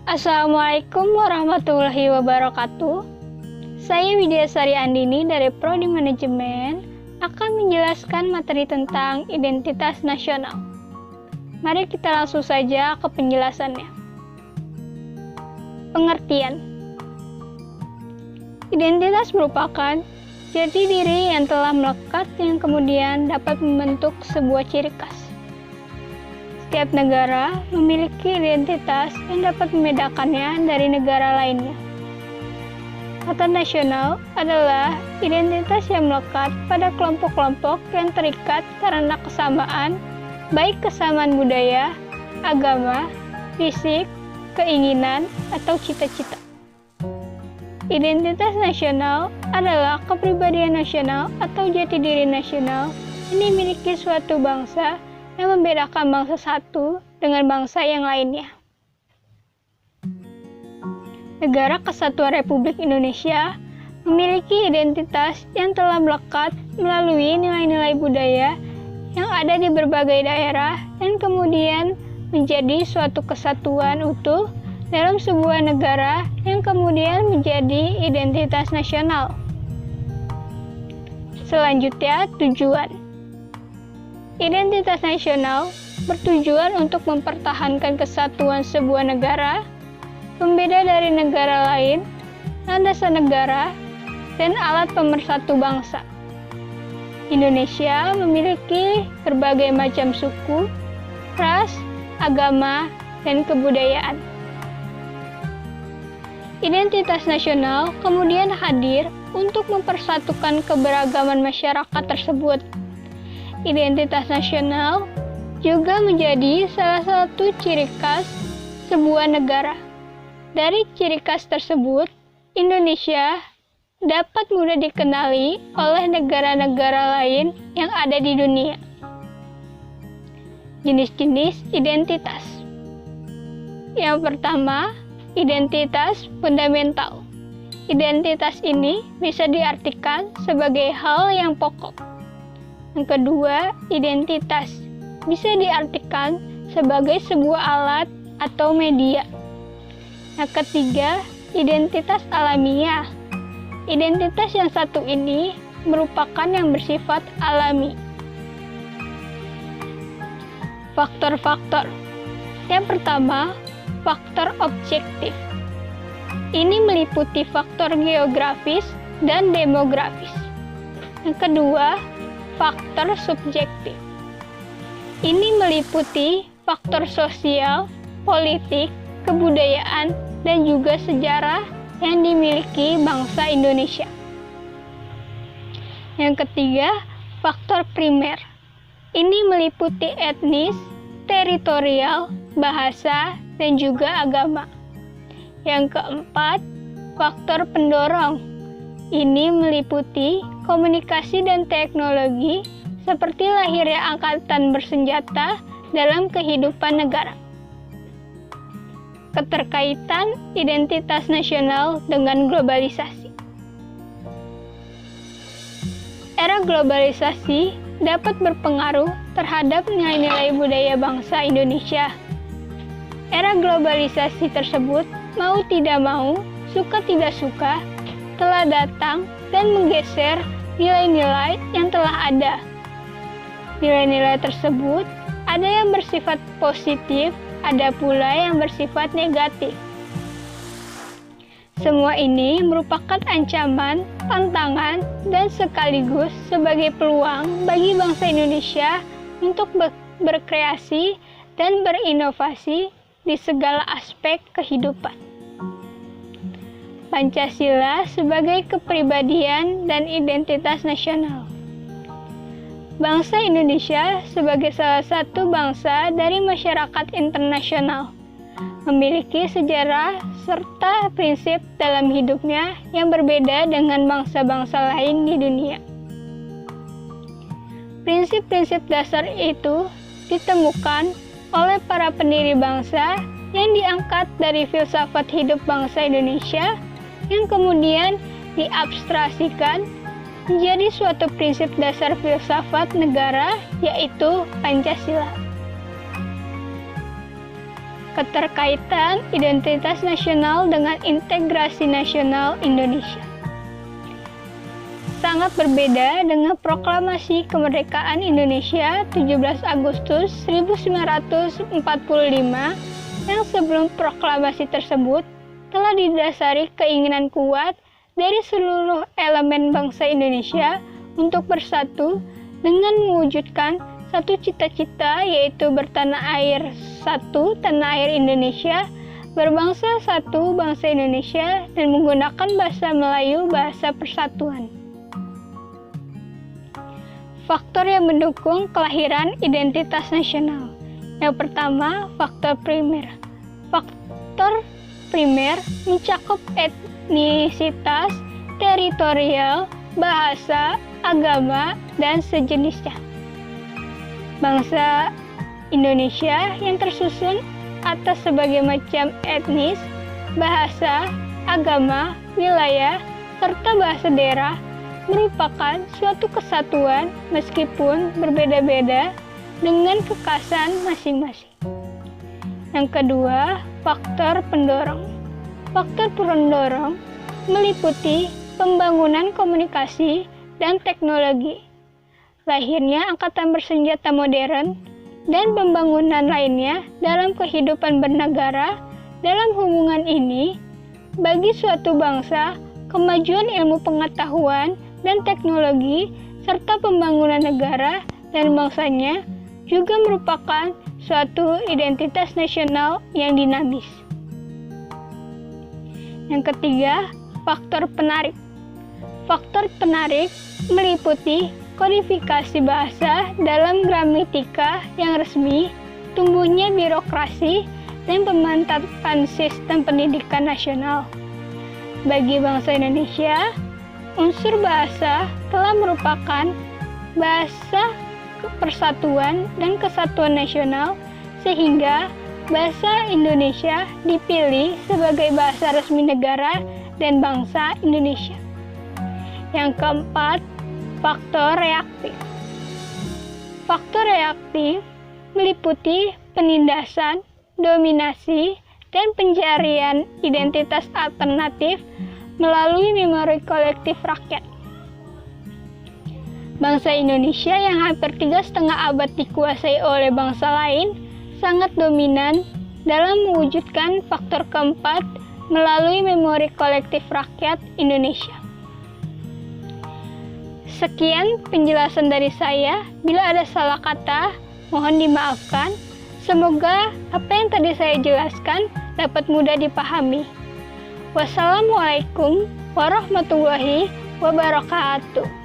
Assalamualaikum warahmatullahi wabarakatuh. Saya Widyasari Andini dari Prodi Manajemen akan menjelaskan materi tentang identitas nasional. Mari kita langsung saja ke penjelasannya. Pengertian. Identitas merupakan jati diri yang telah melekat yang kemudian dapat membentuk sebuah ciri khas. Setiap negara memiliki identitas yang dapat membedakannya dari negara lainnya. Kata nasional adalah identitas yang melekat pada kelompok-kelompok yang terikat karena kesamaan, baik kesamaan budaya, agama, fisik, keinginan, atau cita-cita. Identitas nasional adalah kepribadian nasional atau jati diri nasional yang dimiliki suatu bangsa yang membedakan bangsa satu dengan bangsa yang lainnya. Negara Kesatuan Republik Indonesia memiliki identitas yang telah melekat melalui nilai-nilai budaya yang ada di berbagai daerah dan kemudian menjadi suatu kesatuan utuh dalam sebuah negara yang kemudian menjadi identitas nasional. Selanjutnya, tujuan. Identitas nasional bertujuan untuk mempertahankan kesatuan sebuah negara, pembeda dari negara lain, landasan negara, dan alat pemersatu bangsa. Indonesia memiliki berbagai macam suku, ras, agama, dan kebudayaan. Identitas nasional kemudian hadir untuk mempersatukan keberagaman masyarakat tersebut. Identitas nasional juga menjadi salah satu ciri khas sebuah negara. Dari ciri khas tersebut, Indonesia dapat mudah dikenali oleh negara-negara lain yang ada di dunia. Jenis-jenis identitas. Yang pertama, identitas fundamental. Identitas ini bisa diartikan sebagai hal yang pokok. Yang kedua, identitas bisa diartikan sebagai sebuah alat atau media. Yang ketiga, identitas alamiah. Identitas yang satu ini merupakan yang bersifat alami. Faktor-faktor. Yang pertama, faktor objektif. Ini meliputi faktor geografis dan demografis. Yang kedua, faktor subjektif. Ini meliputi faktor sosial, politik, kebudayaan, dan juga sejarah yang dimiliki bangsa Indonesia. Yang ketiga, faktor primer. Ini meliputi etnis, teritorial, bahasa, dan juga agama. Yang keempat, faktor pendorong. Ini meliputi komunikasi dan teknologi seperti lahirnya angkatan bersenjata dalam kehidupan negara. Keterkaitan identitas nasional dengan globalisasi. Era globalisasi dapat berpengaruh terhadap nilai-nilai budaya bangsa Indonesia. Era globalisasi tersebut, mau tidak mau, suka tidak suka, telah datang dan menggeser nilai-nilai yang telah ada. Nilai-nilai tersebut ada yang bersifat positif, ada pula yang bersifat negatif. Semua ini merupakan ancaman, tantangan, dan sekaligus sebagai peluang bagi bangsa Indonesia untuk berkreasi dan berinovasi di segala aspek kehidupan. Pancasila sebagai kepribadian dan identitas nasional. Bangsa Indonesia sebagai salah satu bangsa dari masyarakat internasional, memiliki sejarah serta prinsip dalam hidupnya yang berbeda dengan bangsa-bangsa lain di dunia. Prinsip-prinsip dasar itu ditemukan oleh para pendiri bangsa yang diangkat dari filsafat hidup bangsa Indonesia yang kemudian diabstrasikan menjadi suatu prinsip dasar filsafat negara, yaitu Pancasila. keterkaitan identitas nasional dengan integrasi nasional Indonesia. Sangat berbeda dengan proklamasi kemerdekaan Indonesia 17 Agustus 1945 yang sebelum proklamasi tersebut telah didasari keinginan kuat dari seluruh elemen bangsa Indonesia untuk bersatu dengan mewujudkan satu cita-cita, yaitu bertanah air satu, tanah air Indonesia, berbangsa satu, bangsa Indonesia, dan menggunakan bahasa Melayu, bahasa persatuan. Faktor yang mendukung kelahiran identitas nasional. Yang pertama, faktor primer. Faktor primer mencakup etnisitas, teritorial, bahasa, agama, dan sejenisnya. Bangsa Indonesia yang tersusun atas berbagai macam etnis, bahasa, agama, wilayah, serta bahasa daerah merupakan suatu kesatuan meskipun berbeda-beda dengan kekhasan masing-masing. Yang kedua, faktor pendorong. Faktor pendorong meliputi pembangunan komunikasi dan teknologi, lahirnya angkatan bersenjata modern, dan pembangunan lainnya dalam kehidupan bernegara. Dalam hubungan ini, bagi suatu bangsa, kemajuan ilmu pengetahuan dan teknologi serta pembangunan negara dan bangsanya juga merupakan suatu identitas nasional yang dinamis. Yang ketiga, faktor penarik. Faktor penarik meliputi kodifikasi bahasa dalam gramatika yang resmi, tumbuhnya birokrasi, dan pemantapan sistem pendidikan nasional. Bagi bangsa Indonesia, unsur bahasa telah merupakan bahasa persatuan dan kesatuan nasional, sehingga bahasa Indonesia dipilih sebagai bahasa resmi negara dan bangsa Indonesia. Yang keempat, faktor reaktif. Faktor reaktif meliputi penindasan, dominasi, dan pencarian identitas alternatif melalui memori kolektif rakyat. Bangsa Indonesia yang hampir 3,5 abad dikuasai oleh bangsa lain sangat dominan dalam mewujudkan faktor keempat melalui memori kolektif rakyat Indonesia. Sekian penjelasan dari saya. Bila ada salah kata, mohon dimaafkan. Semoga apa yang tadi saya jelaskan dapat mudah dipahami. Wassalamualaikum warahmatullahi wabarakatuh.